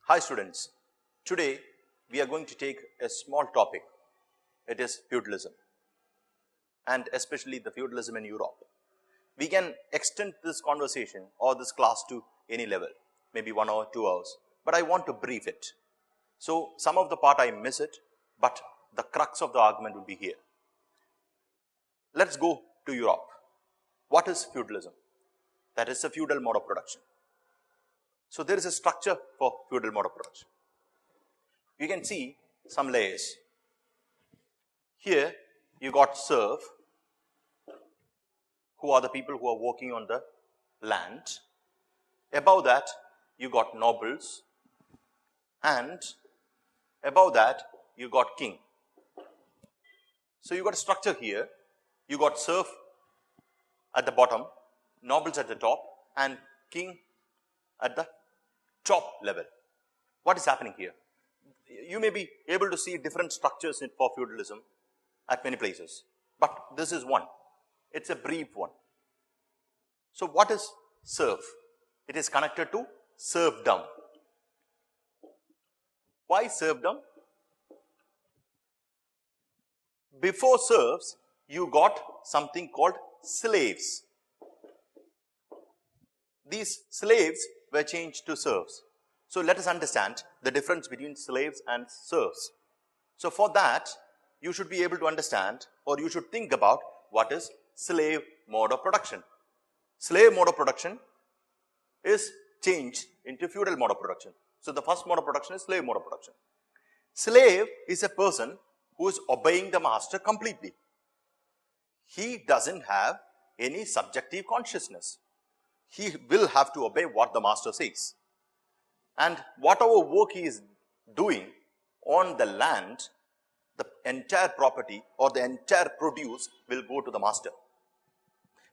Hi students, today we are going to take a small topic. It is feudalism, and especially the feudalism in Europe. We can extend this conversation or this class to any level, maybe 1 hour, 2 hours, but I want to brief it. So some of the part I miss it, but the crux of the argument will be here. Let's go to Europe. What is feudalism? That is a feudal mode of production. So there is a structure for feudal mode of production. You can see some layers. Here you got serf, who are the people who are working on the land. Above that you got nobles, and above that you got king. So you got a structure here. You got serf at the bottom, nobles at the top, and king at the top level. What is happening here? You may be able to see different structures for feudalism at many places, but this is one. It's a brief one. So what is serf? It is connected to serfdom. Why serfdom? Before serfs, you got something called slaves. These slaves were changed to serfs. So let us understand the difference between slaves and serfs. So for that, you should be able to understand, or you should think about, what is slave mode of production. Slave mode of production is changed into feudal mode of production. So the first mode of production is slave mode of production. Slave is a person who is obeying the master completely. He doesn't have any subjective consciousness. He will have to obey what the master says. And whatever work he is doing on the land, the entire property or the entire produce will go to the master.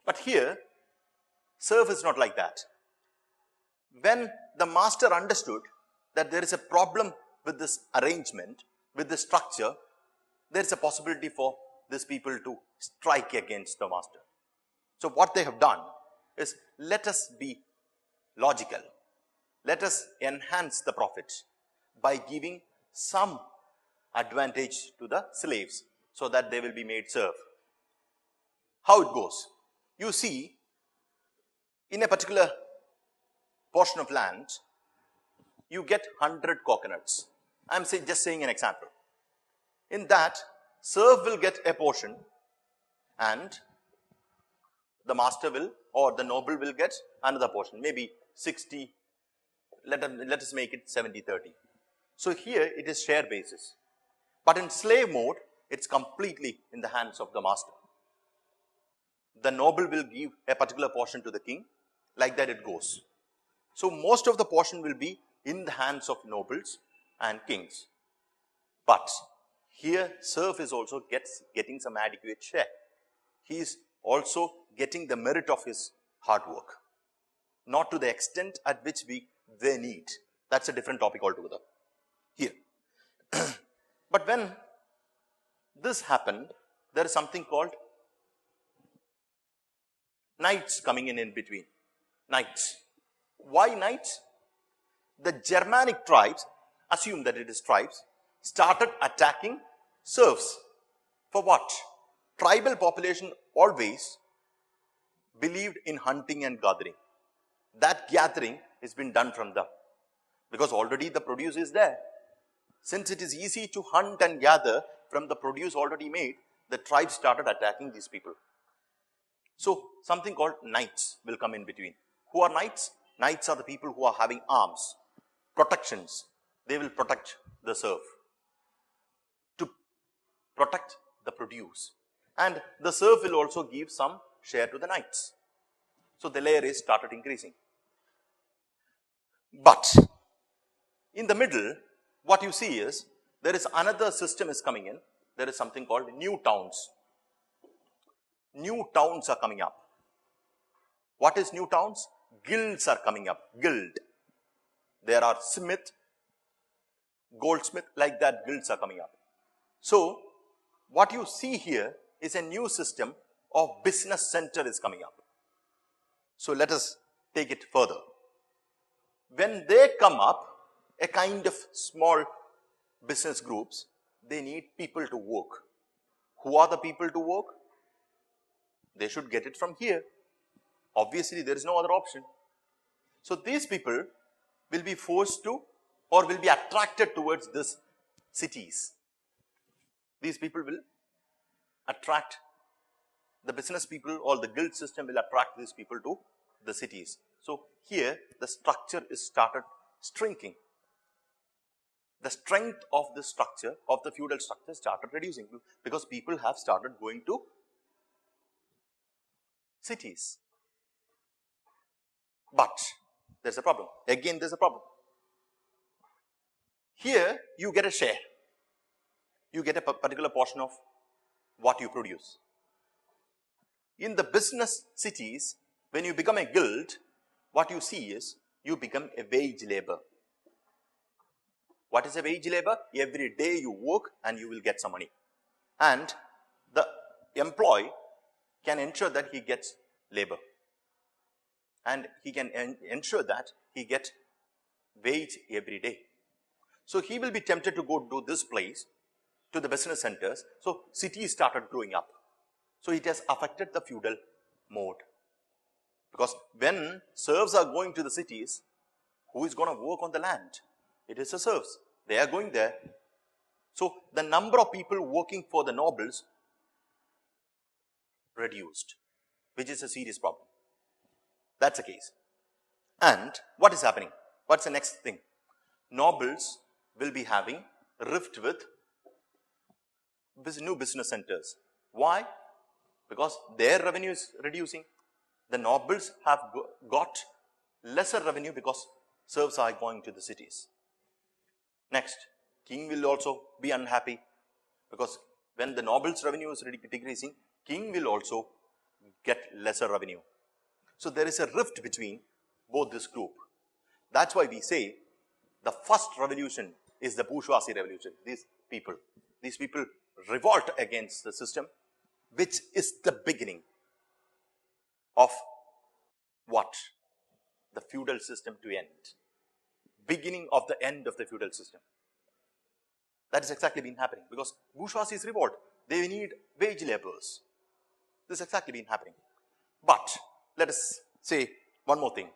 But here, serf is not like that. When the master understood that there is a problem with this arrangement, with this structure, there is a possibility for these people to strike against the master. So what they have done is, let us be logical. Let us enhance the profit by giving some advantage to the slaves so that they will be made serf. How it goes? You see, in a particular portion of land, you get 100 coconuts. I am just saying an example. In that, serf will get a portion, and the master will, or the noble will get another portion, maybe 60, let us make it 70-30. So here it is share basis. But in slave mode, it's completely in the hands of the master. The noble will give a particular portion to the king, like that it goes. So most of the portion will be in the hands of nobles and kings. But here serf is also getting some adequate share. He is also getting the merit of his hard work. Not to the extent at which they need. That's a different topic altogether. Here. But when this happened, there is something called knights coming in between. Knights. Why knights? The Germanic tribes, assume that it is tribes, started attacking serfs. For what? Tribal population always believed in hunting and gathering. That gathering has been done from them, because already the produce is there. Since it is easy to hunt and gather from the produce already made, the tribe started attacking these people. So something called knights will come in between. Who are knights? Knights are the people who are having arms, protections. They will protect the serf, to protect the produce. And the serf will also give some share to the knights. So the layer is started increasing. But in the middle, what you see is, there is another system is coming in. There is something called new towns. New towns are coming up. What is new towns? Guilds are coming up. Guild. There are smith, goldsmith, like that guilds are coming up. So what you see here is a new system of business center is coming up. So let us take it further. When they come up, a kind of small business groups, they need people to work. Who are the people to work? They should get it from here. Obviously, there is no other option. So these people will be forced to or will be attracted towards this cities. These people will attract the business people, or the guild system will attract these people to the cities. So here the structure is started shrinking. The strength of the structure, of the feudal structure, started reducing because people have started going to cities. But there's a problem. Again, there's a problem. Here you get a share. You get a particular portion of what you produce. In the business cities, when you become a guild, what you see is you become a wage labor. What is a wage labor? Every day you work and you will get some money. And the employee can ensure that he gets labor. And he can ensure that he gets wage every day. So he will be tempted to go to this place, to the business centers. So cities started growing up. So it has affected the feudal mode. Because when serfs are going to the cities, who is going to work on the land? It is the serfs. They are going there. So the number of people working for the nobles reduced, which is a serious problem. That's the case. And what is happening? What's the next thing? Nobles will be having rift with new business centers. Why? Because their revenue is reducing. The nobles have got lesser revenue because serfs are going to the cities. Next, king will also be unhappy because when the nobles' revenue is decreasing, king will also get lesser revenue. So there is a rift between both this group. That's why we say the first revolution is the bourgeoisie revolution. These people revolt against the system, which is the beginning of what? The feudal system to end. Beginning of the end of the feudal system. That is exactly been happening because bourgeoisie is revolt. They need wage laborers. This has exactly been happening. But let us say one more thing.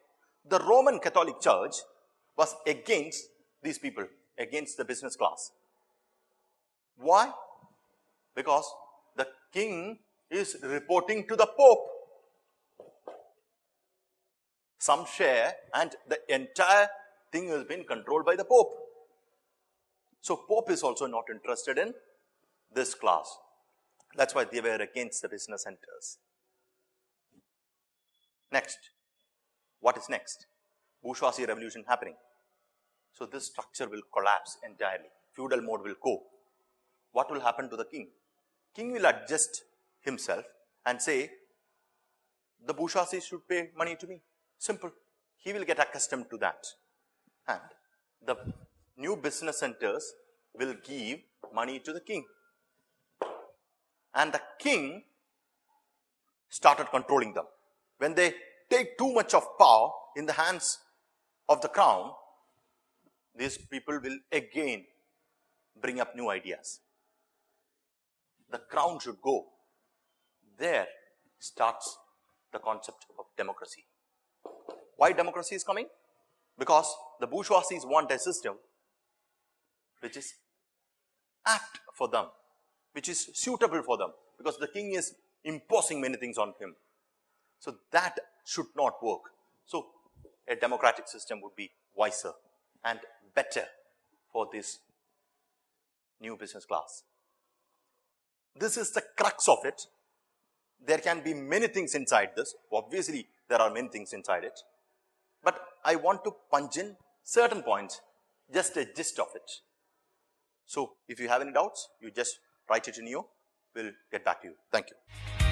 The Roman Catholic Church was against these people, against the business class. Why? Because the king is reporting to the Pope some share and the entire thing has been controlled by the Pope. So Pope is also not interested in this class. That's why they were against the business centers. Next. What is next? Bourgeoisie revolution happening. So this structure will collapse entirely. Feudal mode will go. What will happen to the king? King will adjust himself and say, the bourgeoisie should pay money to me. Simple. He will get accustomed to that. And the new business centers will give money to the king. And the king started controlling them. When they take too much of power in the hands of the crown, these people will again bring up new ideas. The crown should go. There starts the concept of democracy. Why democracy is coming? Because the bourgeoisie want a system which is apt for them, which is suitable for them, because the king is imposing many things on him. So that should not work. So a democratic system would be wiser and better for this new business class. This is the crux of it. There can be many things inside this. Obviously, there are many things inside it. But I want to punch in certain points, just a gist of it. So if you have any doubts, you just write it in you. We'll get back to you. Thank you.